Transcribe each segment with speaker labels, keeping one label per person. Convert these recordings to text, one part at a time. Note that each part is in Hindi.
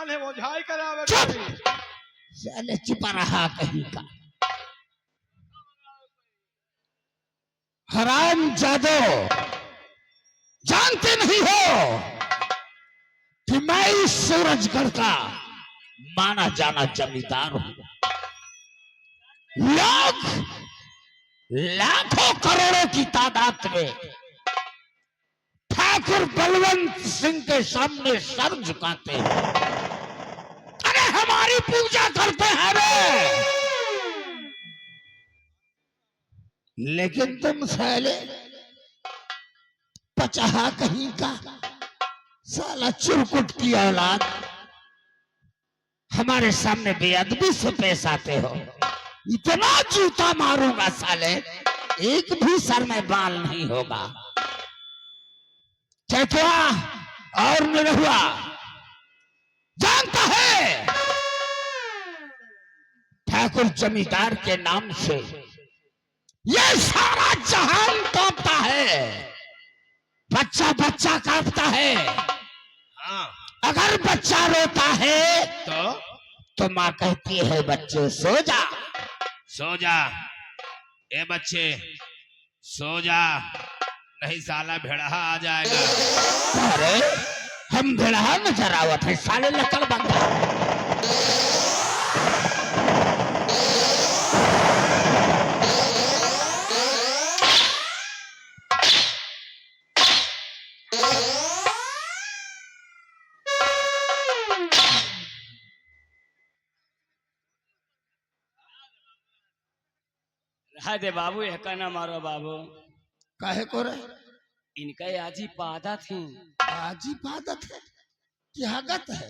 Speaker 1: कान है बोझाई करावे
Speaker 2: चुप!
Speaker 1: कभी।
Speaker 2: साले चुप रहा कहीं का। हराम जादो, जानते नहीं हो कि मैं इस सूरजगढ़ का माना जाना जमींदार हूं। लोग लाखों करोड़ों की तादाद में ठाकुर बलवंत सिंह के सामने सर झुकाते हैं। अरे हमारी पूजा करते हैं रे। लेकिन तुम साले पचाहा कहीं का साला चुरकुट की औलाद हमारे सामने बेअदबी से पेश आते हो। इतना जूता मारूंगा साले, एक भी सर में बाल नहीं होगा। चैतवा और निरहुआ जानता है ठाकुर जमींदार के नाम से ये सारा जहान कांपता है। बच्चा बच्चा कांपता है।
Speaker 1: हाँ
Speaker 2: अगर बच्चा रोता है
Speaker 1: तो
Speaker 2: माँ कहती है बच्चे सो जा।
Speaker 1: सो जा ए बच्चे, सो जा, नहीं साला भेड़हा आ जाएगा।
Speaker 2: अरे हम भेड़हा नजर आवत है साले, लकड़ बंदा।
Speaker 3: हाँ दे बाबू, एक ना मारो बाबू।
Speaker 2: काहे को रे?
Speaker 3: इनका आज ही पादा थी।
Speaker 2: अजीब आदत है कि आदत है।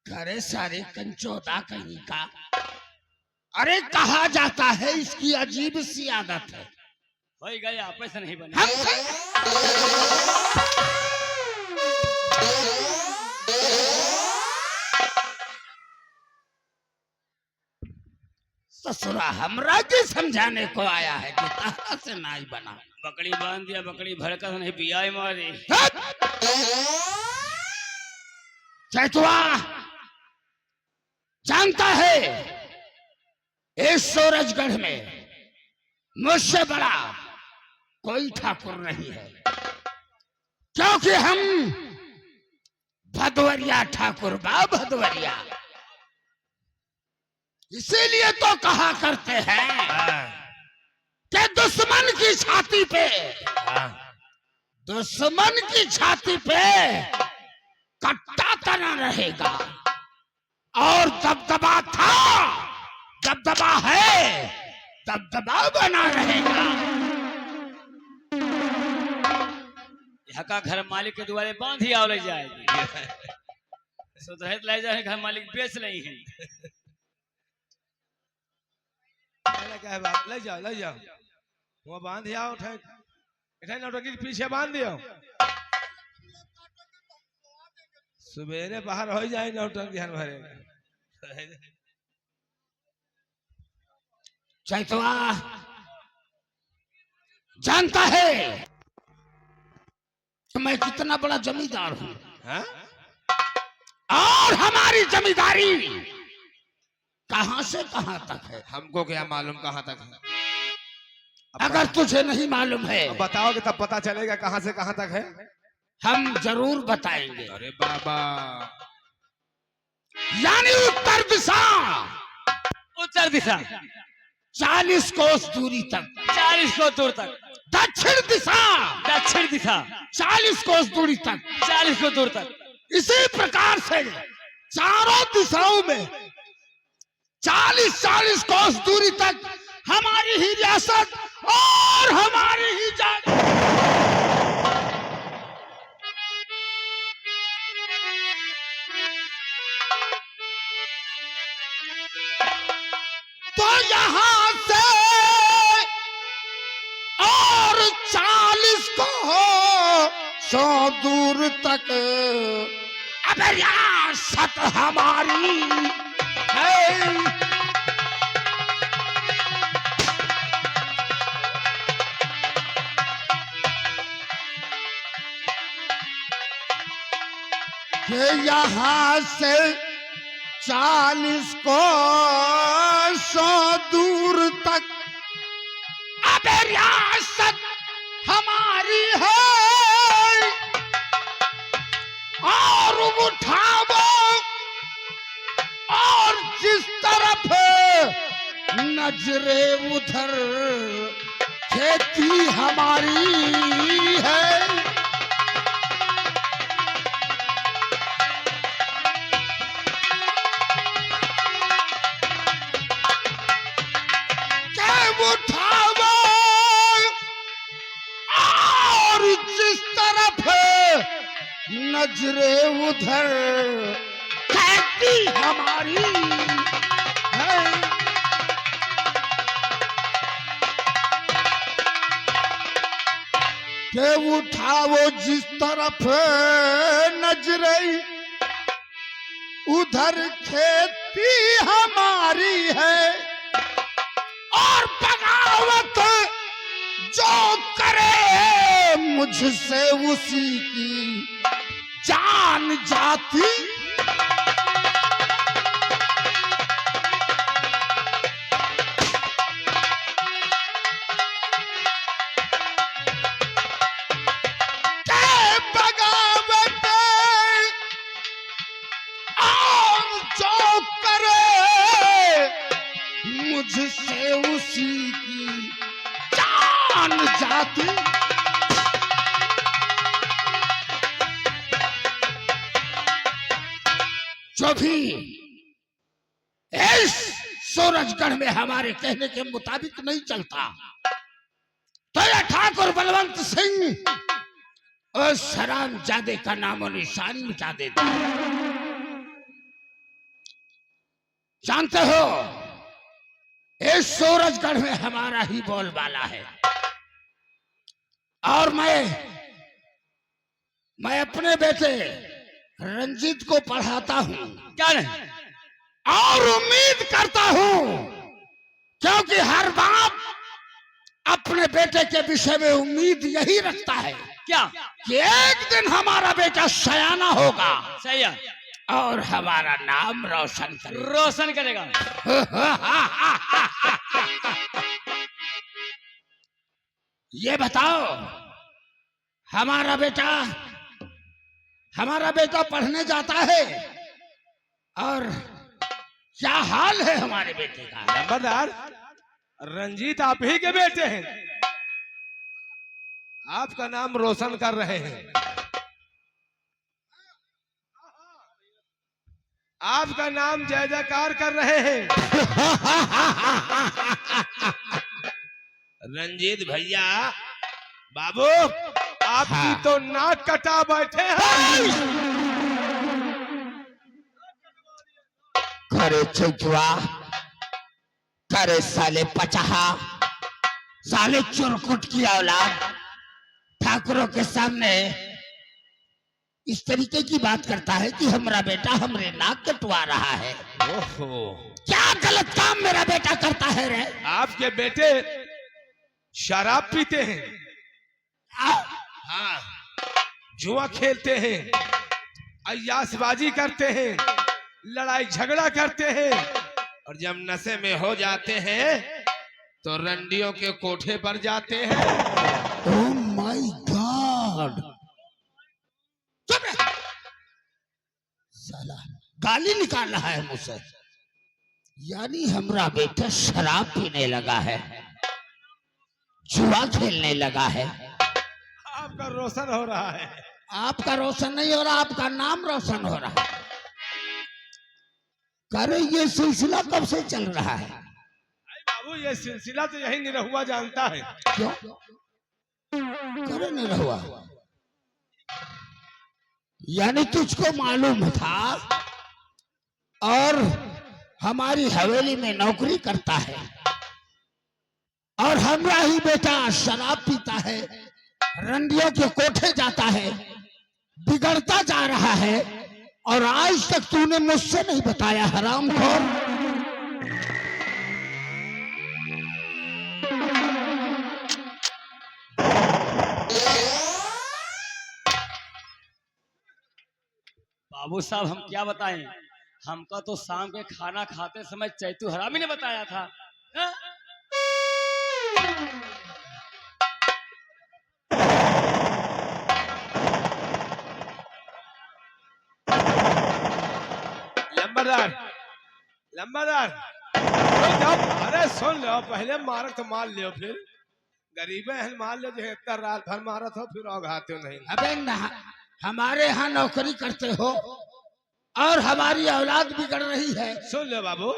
Speaker 2: करे सारे कंचोदा कहीं का। अरे कहा जाता है इसकी अजीब सी आदत है।
Speaker 3: हो गए आपस नहीं बने।
Speaker 2: हम ससुरा हमरा के समझाने को आया है कि तारा से नाई बना।
Speaker 3: बकरी बांध दिया, बकरी भड़का नहीं पिया मारी।
Speaker 2: चैतवा जानता है इस सूरजगढ़ में मुझसे बड़ा कोई ठाकुर नहीं है, क्योंकि हम भदवरिया ठाकुर बा भदवरिया। इसीलिए तो कहा करते हैं कि दुश्मन की छाती पे, दुश्मन की छाती पे कट्टा तना रहेगा और दबदबा था, दबदबा है, दबदबा बना रहेगा।
Speaker 3: यहाँ का घर मालिक के दुआरे बांध ही आओ ले जाएगी। सुधरत ले जाए, घर मालिक बेच नहीं है।
Speaker 1: क्या है बाप, ले जाओ ले जाओ, वो बांध दिया, उठे उठे नौटंकी के पीछे बांध दियो। सवेरे बाहर हो जाए नौटंकी ध्यान भरे।
Speaker 2: चैतवा जानता है कि मैं कितना बड़ा जमींदार हूं,
Speaker 1: हाँ?
Speaker 2: और हमारी जमींदारी कहां से कहां तक है
Speaker 1: हमको क्या मालूम कहाँ तक है।
Speaker 2: अगर तुझे नहीं मालूम है
Speaker 1: अब बताओगे तब पता चलेगा कहाँ से कहाँ तक है।
Speaker 2: हम जरूर बताएंगे।
Speaker 1: अरे बाबा,
Speaker 2: यानी उत्तर दिशा
Speaker 3: उत्तर दिशा
Speaker 2: 40 कोस दूरी तक,
Speaker 3: 40 को दूर तक।
Speaker 2: दक्षिण दिशा
Speaker 3: दक्षिण दिशा
Speaker 2: 40 कोस दूरी तक।
Speaker 3: 40 को दूर तक।
Speaker 2: इसी प्रकार से चारों दिशाओं में 40-40 कोस दूरी तक हमारी ही रियासत और हमारी ही जान। तो यहां से और 40 को हो 100 दूर तक अब रियासत हमारी है। कि यहाँ से 40 को 100 दूर तक अब रियासत हमारी है, और उठाओ और जिस तरफ नजरे उधर खेती हमारी है। उठाओ और जिस तरफ नजरे उधर खेती हमारी है। के उठाओ जिस तरफ नजरे उधर खेती हमारी है, और बगावत जो करे मुझसे उसी की जान जाती। के बगावत और जो करे मुझसे उसी की जान जाती। जो भी इस सूरजगढ़ में हमारे कहने के मुताबिक नहीं चलता, तो यह ठाकुर बलवंत सिंह और सरामजादे का नामो निशान मिटा देता है। जानते हो, इस सूरजगढ़ में हमारा ही बोलबाला है, और मैं अपने बेटे रंजीत को पढ़ाता हूं।
Speaker 3: क्या नहीं?
Speaker 2: और उम्मीद करता हूं, क्योंकि हर बाप अपने बेटे के विषय में उम्मीद यही रखता है
Speaker 3: क्या?
Speaker 2: कि एक दिन हमारा बेटा सयाना होगा
Speaker 3: सही है,
Speaker 2: और हमारा नाम रोशन करेगा।
Speaker 3: रोशन करेगा।
Speaker 2: ये बताओ, हमारा बेटा पढ़ने जाता है, और क्या हाल है हमारे बेटे का?
Speaker 1: नंबरदार, रंजीत आप ही के बेटे हैं, आपका नाम रोशन कर रहे हैं। आपका नाम जय जयकार कर रहे हैं। रंजीत भैया, बाबू, आपकी तो नाक कटा बैठे हैं।
Speaker 2: करे चुचुआ, करे साले पचाहा, साले चुरकुट की औलाद ठाकुरों के सामने इस तरीके की बात करता है कि हमारा बेटा हमरे नाक कटवा रहा है।
Speaker 1: ओहो,
Speaker 2: क्या गलत काम मेरा बेटा करता है रे?
Speaker 1: आपके बेटे शराब पीते हैं, हाँ, जुआ खेलते हैं, अय्यासबाजी करते हैं, लड़ाई झगड़ा करते हैं, और जब नशे में हो जाते हैं तो रंडियों के कोठे पर जाते हैं।
Speaker 2: Oh my God! साला गाली निकाल रहा है मुझसे। यानी हमारा बेटा शराब पीने लगा है, जुआ खेलने लगा है।
Speaker 1: आपका रोशन हो रहा है।
Speaker 2: आपका रोशन नहीं हो रहा, आपका नाम रोशन हो रहा है। करे ये सिलसिला कब से चल रहा है?
Speaker 1: अरे बाबू, ये सिलसिला तो यही निरहुआ जानता है।
Speaker 2: क्यों करे निरहुआ? यानी तुझको मालूम था, और हमारी हवेली में नौकरी करता है, और हमारा ही बेटा शराब पीता है, रंडियों के कोठे जाता है, बिगड़ता जा रहा है, और आज तक तूने मुझसे नहीं बताया, हरामखोर।
Speaker 3: बाबू साहब हम क्या बताएं, हमका तो शाम के खाना खाते समय चैतू हरामी ने बताया था। हाँ?
Speaker 1: लंबरदार, लंबरदार, रुक जाओ। अरे सुन लो, पहले मार तो मार लियो, फिर गरीबे हैं मार लो, जो इतना रात भर मारा हो फिर औघाते हो नहीं।
Speaker 2: अबे हमारे यहाँ नौकरी करते हो और हमारी औलाद बिगड़ रही है।
Speaker 1: सुन लो बाबू,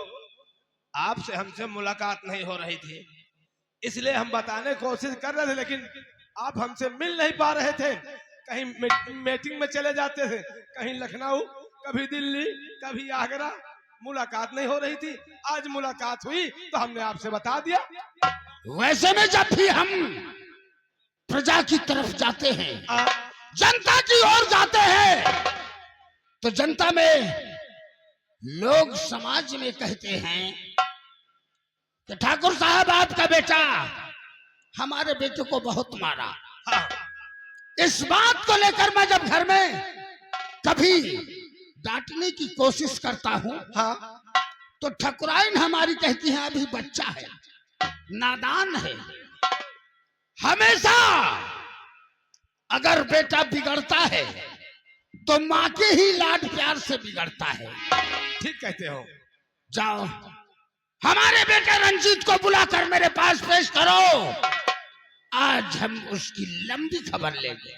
Speaker 1: आपसे हमसे मुलाकात नहीं हो रही थी, इसलिए हम बताने की कोशिश कर रहे थे, लेकिन आप हमसे मिल नहीं पा रहे थे। कहीं मीटिंग में चले जाते थे, कहीं लखनऊ, कभी दिल्ली, कभी आगरा, मुलाकात नहीं हो रही थी। आज मुलाकात हुई तो हमने आपसे बता दिया।
Speaker 2: वैसे में जब भी हम प्रजा की तरफ जाते हैं, जनता की ओर जाते हैं, तो जनता में लोग समाज में कहते हैं कि ठाकुर साहब आपका बेटा हमारे बेटे को बहुत मारा।
Speaker 1: हाँ।
Speaker 2: इस बात को लेकर मैं जब घर में कभी डांटने की कोशिश करता हूँ,
Speaker 1: हाँ।
Speaker 2: तो ठकुराइन हमारी कहती है अभी बच्चा है, नादान है। हमेशा अगर बेटा बिगड़ता है तो माँ के ही लाड प्यार से बिगड़ता है।
Speaker 1: ठीक कहते हो।
Speaker 2: जाओ हमारे बेटे रंजीत को बुलाकर मेरे पास पेश करो, आज हम उसकी लंबी खबर लेंगे।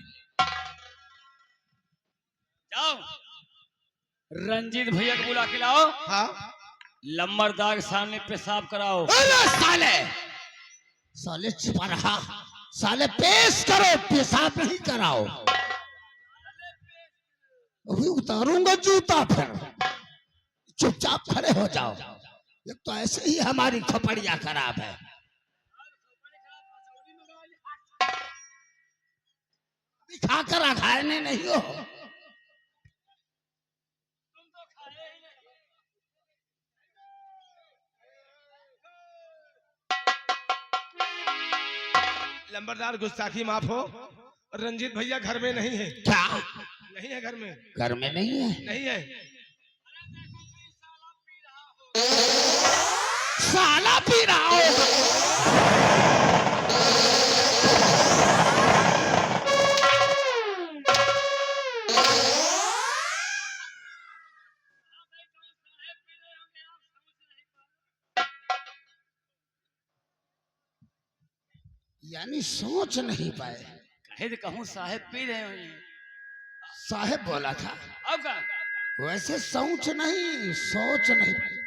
Speaker 3: जाओ रंजीत भैया को बुला के लाओ।
Speaker 1: हाँ।
Speaker 3: लंबरदार के सामने पेशाब कराओ।
Speaker 2: अरे साले, साले छिपा रहा, साले पेश करो, पेशाब नहीं कराओ। अभी उतारूंगा जूता, फिर चुपचाप खड़े हो जाओ। एक तो ऐसे ही हमारी खोपड़ियां खराब है। खाकर अघायने नहीं हो।
Speaker 1: लंबरदार, गुस्ताखी माफ हो, रंजीत भैया घर में नहीं है।
Speaker 2: क्या?
Speaker 1: नहीं है घर में?
Speaker 2: घर में नहीं है?
Speaker 1: नहीं है।
Speaker 2: साला पी रहा होगा। यानी सोच नहीं पाए।
Speaker 3: कहे तो कहूँ साहेब पी रहे हो।
Speaker 2: साहेब बोला था।
Speaker 3: अब का
Speaker 2: वैसे सोच नहीं, सोच नहीं पाए,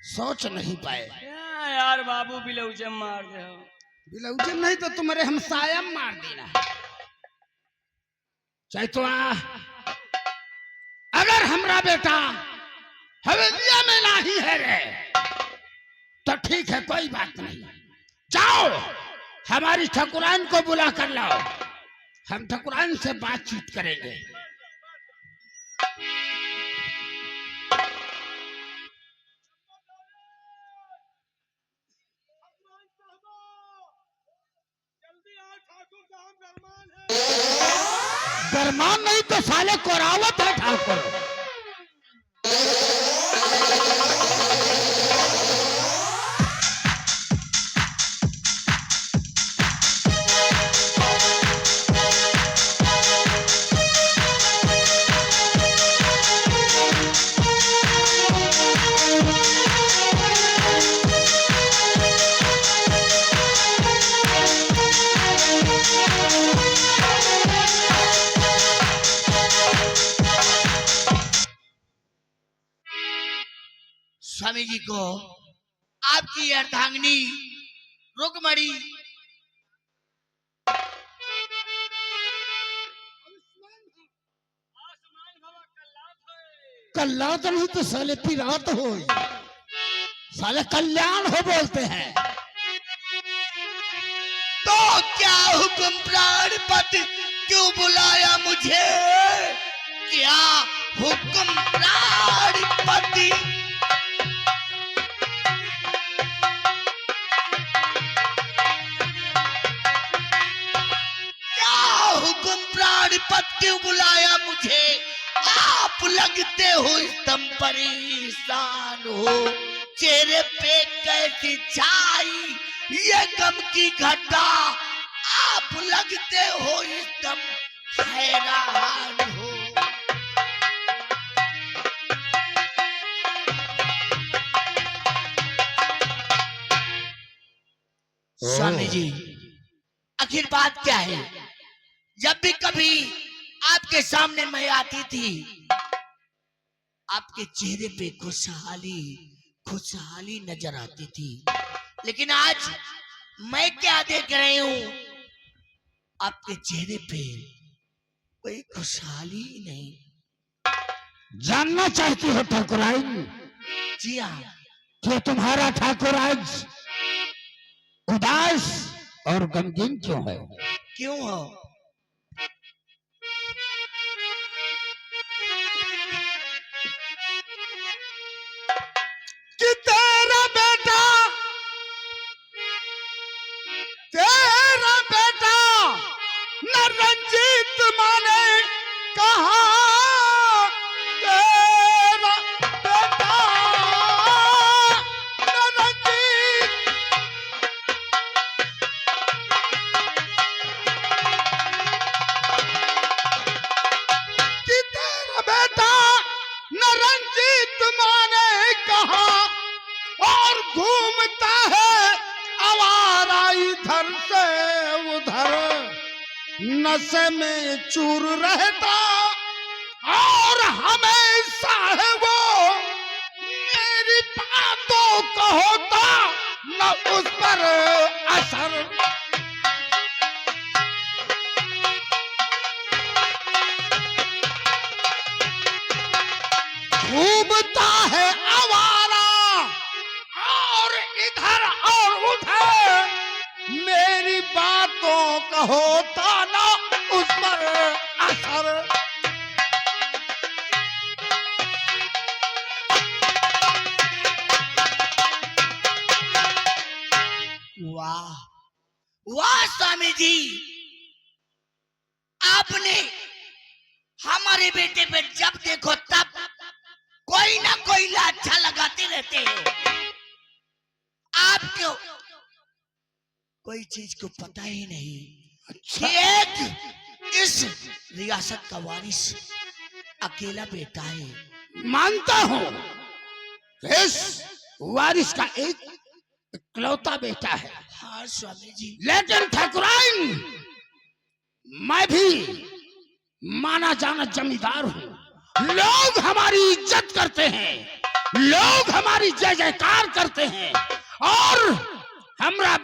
Speaker 2: सोच नहीं पाए।
Speaker 3: क्या यार बाबू बिलौचे मार दे हो।
Speaker 2: बिलौजन नहीं तो तुम्हारे हम सायम मार देना। चैतवा, अगर हमरा बेटा हवेलिया में नहीं है रे, तो ठीक है, कोई बात नहीं। जाओ हमारी ठकुराइन को बुला कर लाओ, हम ठकुराइन से बातचीत करेंगे। गरमान नहीं तो साले कोरावत है ठाकुर।
Speaker 4: स्वामी जी को आपकी अर्धांगिनी रुक्मणी
Speaker 2: कल्याण नहीं तो साले पिरात हो, साले कल्याण हो बोलते हैं।
Speaker 4: तो क्या हुक्म प्राणपति, क्यों बुलाया मुझे? क्या हुक्म प्राणपति? क्या हुक्म प्राणपति, क्यों बुलाया मुझे? आप आप लगते हो एकदम परेशान हो, चेहरे पे कैसी छाई ये गम की घटा, आप लगते हो एकदम हैरान हो। स्वामी जी, आखिर बात क्या है? जब भी कभी आपके सामने मैं आती थी, आपके चेहरे पे खुशहाली खुशहाली नजर आती थी, लेकिन आज मैं क्या देख रही हूं, आपके चेहरे पे कोई खुशहाली ही नहीं।
Speaker 2: जानना चाहती हो ठाकुराइन
Speaker 4: जी हाँ।
Speaker 2: कि तुम्हारा ठाकुर आज उदास और गमगीन क्यों है?
Speaker 4: क्यों हो?
Speaker 2: कि तेरा बेटा न रंजीत माने कहा, तेरा बेटा न रंजीत, कि तेरा बेटा न रंजीत माने कहा, और घूमता है आवारा इधर से उधर, नशे में चूर रहता और हमेशा है वो मेरी बातों का होता न उस पर असर। घूमता है आवारा और इधर और उधर, मेरी बातों का होता ना उस पर असर।
Speaker 4: वाह वाह स्वामी जी, आपने हमारे बेटे पे जब देखो तब कोई ना कोई लाछा लगाते रहते हो। आपको कोई चीज को पता ही नहीं कि एक इस रियासत का वारिस अकेला बेटा है।
Speaker 2: मानता हूं इस वारिस का एक इकलौता बेटा है,
Speaker 4: हाँ स्वामी जी।
Speaker 2: लेकिन ठाकुराइन मैं भी माना जाना जमींदार हूं। लोग हमारी इज्जत करते हैं, लोग हमारी जय जयकार करते हैं, और हमारा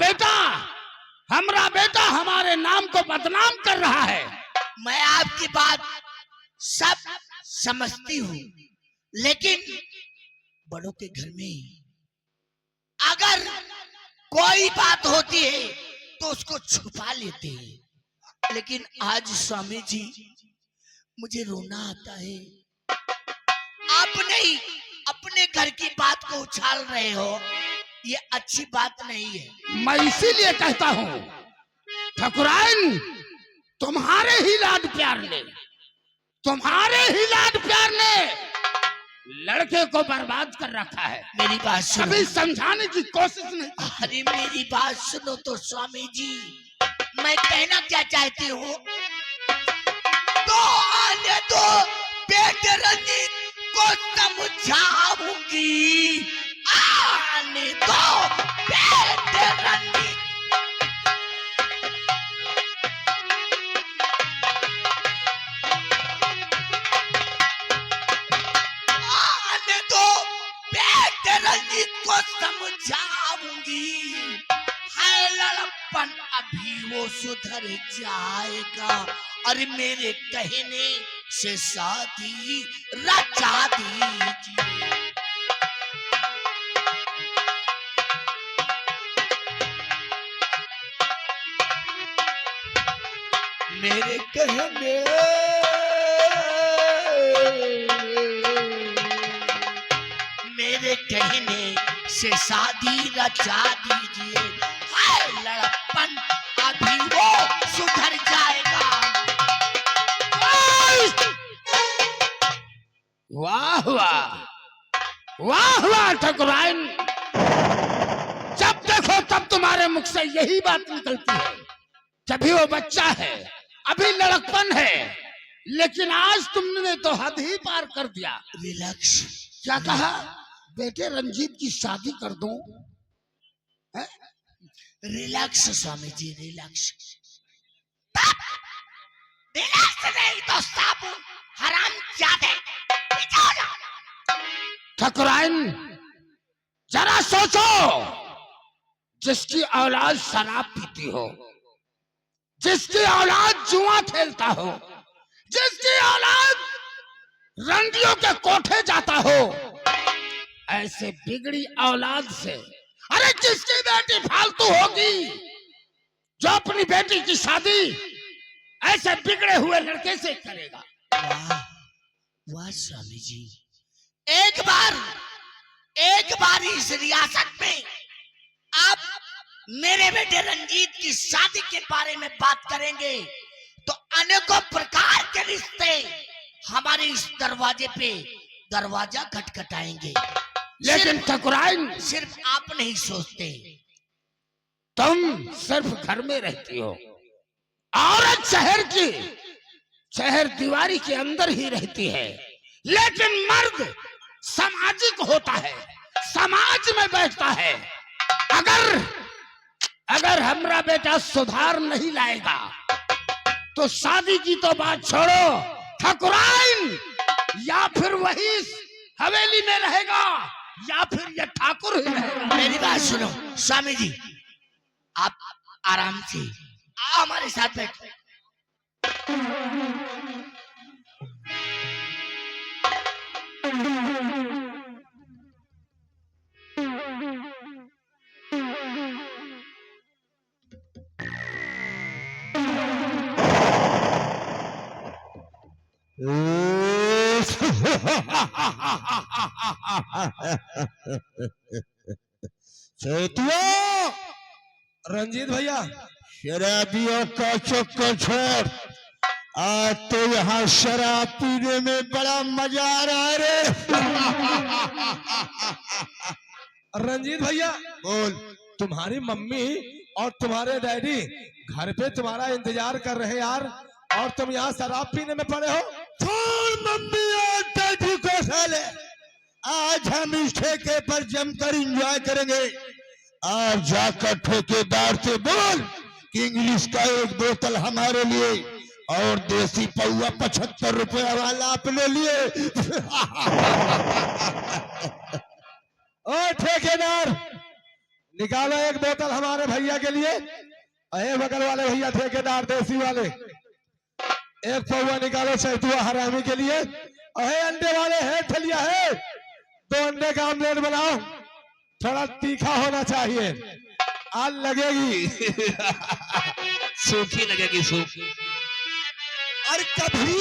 Speaker 2: बेटा हमारे नाम को बदनाम कर रहा है।
Speaker 4: मैं आपकी बात सब समझती हूँ, लेकिन बड़ों के घर में अगर कोई बात होती है तो उसको छुपा लेते हैं, लेकिन आज स्वामी जी मुझे रोना आता है। आप नहीं अपने घर की बात को उछाल रहे हो, ये अच्छी बात नहीं है।
Speaker 2: मैं इसीलिए कहता हूं ठाकुराइन, तुम्हारे ही लाड प्यार ने लड़के को बर्बाद कर रखा है।
Speaker 4: मेरी बात सुनो।
Speaker 2: कभी समझाने की कोशिश नहीं।
Speaker 4: अरे मेरी बात सुनो तो स्वामी जी, मैं कहना क्या चाहती हूँ, तो आने दो, बेटे रंजीत को समझाऊंगी। आने दो बेटे रंजीत। आने दो बेटे रंजीत को समझाऊंगी। है लड़पन अभी वो सुधर जाएगा, और मेरे कहने से शादी रचा दीजिए। मेरे कहने से शादी रचा दीजिए। हाय लड़पन अभी वो सुधर जाएगा।
Speaker 2: वाह वाह वाह वाह ठकुराइन, जब देखो तब तुम्हारे मुख से यही बात निकलती है। जब वो बच्चा है, अभी लड़कपन है, लेकिन आज तुमने तो हद ही पार कर दिया।
Speaker 4: रिलैक्स।
Speaker 2: क्या कहा? बेटे रंजीत की शादी कर दूं?
Speaker 4: Relax Swami ji, relax. Relax नहीं तो साबुन हराम ज्यादा।
Speaker 2: ठकुराइन जरा सोचो, जिसकी औलाद शराब पीती हो, जिसकी औलाद जुआ खेलता हो, जिसकी औलाद रंडियों के कोठे जाता हो, ऐसे बिगड़ी औलाद से, अरे जिसकी बेटी फालतू होगी, जो अपनी बेटी की शादी ऐसे बिगड़े हुए लड़के से करेगा।
Speaker 4: वाह वाह स्वामी जी, एक बार इस रियासत में आप मेरे बेटे रंजीत की शादी के बारे में बात करेंगे तो अनेकों प्रकार के रिश्ते हमारे इस दरवाजे पे दरवाजा खटखटाएंगे।
Speaker 2: लेकिन ठकुराइन
Speaker 4: सिर्फ आप नहीं सोचते,
Speaker 2: तुम सिर्फ घर में रहती हो, औरत शहर दीवारी के अंदर ही रहती है, लेकिन मर्द सामाजिक होता है, समाज में बैठता है। अगर हमारा बेटा सुधार नहीं लाएगा तो शादी की तो बात छोड़ो ठकुराइन, या फिर वही हवेली में रहेगा या फिर ये ठाकुर ही रहेगा।
Speaker 4: मेरी बात सुनो स्वामी जी, आप आराम से हमारे साथ बैठो।
Speaker 2: चेतिया,
Speaker 1: रंजीत भैया,
Speaker 2: शराबियों का चक्कर छोड़, आज तो यहाँ शराब पीने में बड़ा मजा आ रहा है रे।
Speaker 1: रंजीत भैया,
Speaker 2: बोल।
Speaker 1: तुम्हारी मम्मी और तुम्हारे डैडी घर पे तुम्हारा इंतजार कर रहे हैं यार, और तुम यहाँ शराब पीने में पड़े हो।
Speaker 2: छोड़ मम्मी और डैडी को साले, आज हम इस ठेके पर जमकर एंजॉय करेंगे। आज जाकर ठेकेदार से बोल कि इंग्लिश का एक बोतल हमारे लिए और देसी पौवा 75 रुपया वाला अपने लिए।
Speaker 1: ओ ठेकेदार, निकालो एक बोतल हमारे भैया के लिए। अरे बगल वाले भैया ठेकेदार देसी वाले, एक पौवा निकालो चैतुआ हरामी के लिए। अरे अंडे वाले है ठलिया है, 2 अंडे का ऑमलेट बनाओ, थोड़ा तीखा होना चाहिए, आग लगेगी।
Speaker 3: सूखी लगेगी, सूखी।
Speaker 2: और कभी